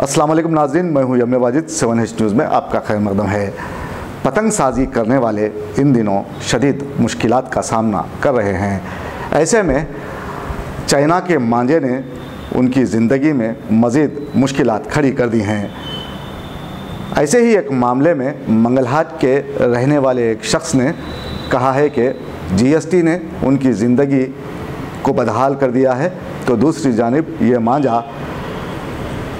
अस्सलाम वालेकुम नाज़रीन, मैं हूं यमन वाजिद। 7H न्यूज़ में आपका खैर मकदम है। पतंग साजी करने वाले इन दिनों शदीद मुश्किलात का सामना कर रहे हैं। ऐसे में चाइना के मांझे ने उनकी ज़िंदगी में मज़ीद मुश्किलात खड़ी कर दी हैं। ऐसे ही एक मामले में मंगलहाट के रहने वाले एक शख्स ने कहा है कि GST ने उनकी ज़िंदगी को बदहाल कर दिया है, तो दूसरी जानिब ये मांझा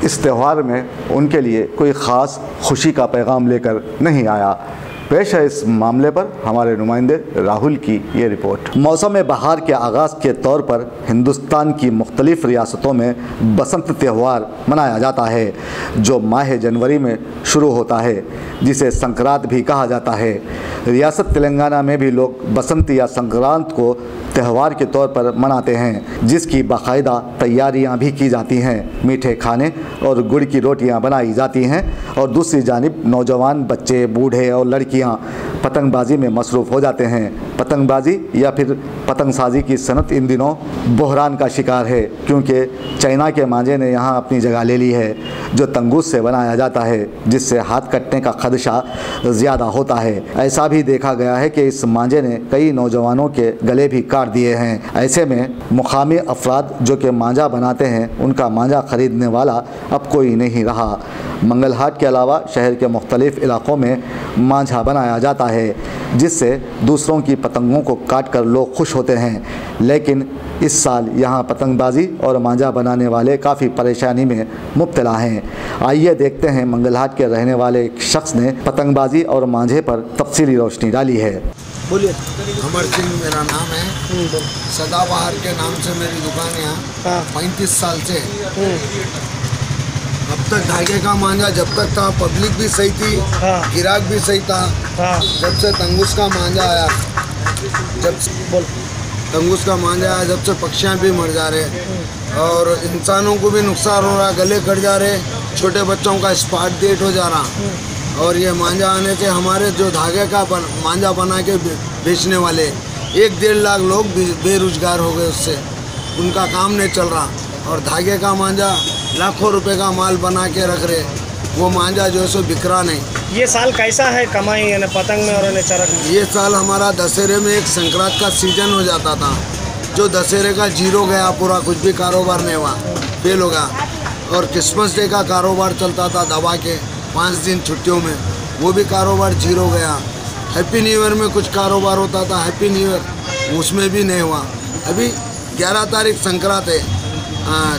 इस त्यौहार में उनके लिए कोई ख़ास खुशी का पैगाम लेकर नहीं आया। पेश है इस मामले पर हमारे नुमाइंदे राहुल की ये रिपोर्ट। मौसम बहार के आगाज़ के तौर पर हिंदुस्तान की मुख्तलिफ़ रियासतों में बसंत त्यौहार मनाया जाता है, जो माह जनवरी में शुरू होता है, जिसे संक्रांत भी कहा जाता है। रियासत तेलंगाना में भी लोग बसंत या संक्रांत को त्यौहार के तौर पर मनाते हैं, जिसकी बाकायदा तैयारियां भी की जाती हैं। मीठे खाने और गुड़ की रोटियां बनाई जाती हैं और दूसरी जानिब नौजवान बच्चे, बूढ़े और लड़कियां पतंगबाजी में मसरूफ़ हो जाते हैं। पतंगबाजी या फिर पतंगसाजी की सनत इन दिनों बहरान का शिकार है, क्योंकि चाइना के मांझे ने यहाँ अपनी जगह ले ली है, जो तंगूस से बनाया जाता है, जिससे हाथ कटने का खदशा ज़्यादा होता है। ऐसा भी देखा गया है कि इस मांझे ने कई नौजवानों के गले भी काट दिए हैं। ऐसे में मुकामी अफराद जो कि मांझा बनाते हैं, उनका मांझा ख़रीदने वाला अब कोई नहीं रहा। मंगलहाट के अलावा शहर के मुख्तलिफ़ इलाक़ों में मांझा बनाया जाता है, जिससे दूसरों की पतंगों को काट कर लोग खुश होते हैं। लेकिन इस साल यहाँ पतंगबाजी और मांझा बनाने वाले काफ़ी परेशानी में मुब्तला हैं। आइए देखते हैं मंगलहाट के रहने वाले एक शख्स ने पतंगबाजी और मांझे पर तफसीली रोशनी डाली है। बोलिए। अमर सिंह मेरा नाम है। सदाबहार के नाम से मेरी दुकान है यहाँ 35 साल से। अब तक धागे का मांझा जब तक था, पब्लिक भी सही थी, गिराक भी सही था। जब से तंगूस का मांझा आया, तंगूस का मांझा आया, जब से पक्षियाँ भी मर जा रहे और इंसानों को भी नुकसान हो रहा, गले कट जा रहे, छोटे बच्चों का स्पार्ट डेट हो जा रहा। और ये मांझा आने से हमारे जो धागे का मांझा बना के बेचने वाले 1-1.5 लाख लोग बेरोजगार हो गए, उससे उनका काम नहीं चल रहा। और धागे का मांझा लाखों रुपए का माल बना के रख रहे, वो मांझा जो है सो बिखरा नहीं। ये साल कैसा है कमाई पतंग में और चरक में? ये साल हमारा दशहरे में एक संक्रांत का सीजन हो जाता था, जो दशहरे का जीरो गया पूरा, कुछ भी कारोबार नहीं हुआ, फेल हो गया। और क्रिसमस डे का कारोबार चलता था दबा के 5 दिन छुट्टियों में, वो भी कारोबार जीरो गया। हैप्पी न्यू ईयर में कुछ कारोबार होता था, हैप्पी न्यू ईयर उसमें भी नहीं हुआ। अभी 11 तारीख संक्रांत है,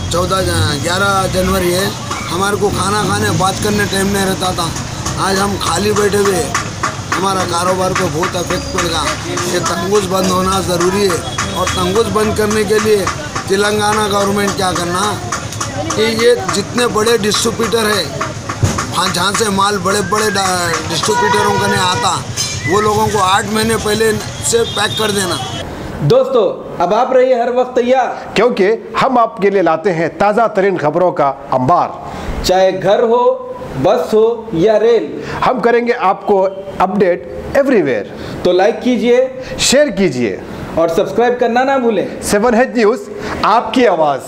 11 जनवरी है। हमारे को खाना खाने बात करने टाइम नहीं रहता था। आज हम खाली बैठे हुए, हमारा कारोबार को बहुत अफेक्ट पड़ेगा। ये तंगूस बंद होना ज़रूरी है। और तंगूस बंद करने के लिए तेलंगाना गवर्नमेंट क्या करना कि ये जितने बड़े डिस्ट्रीब्यूटर है, जहाँ से माल बड़े बड़े डिस्ट्रीब्यूटरों का नहीं आता, वो लोगों को 8 महीने पहले से पैक कर देना। दोस्तों, अब आप रहिए हर वक्त तैयार, क्योंकि हम आपके लिए लाते हैं ताज़ा तरीन खबरों का अंबार। चाहे घर हो, बस हो या रेल, हम करेंगे आपको अपडेट एवरीवेयर। तो लाइक कीजिए, शेयर कीजिए और सब्सक्राइब करना ना भूलें। 7H न्यूज़, आपकी आवाज़।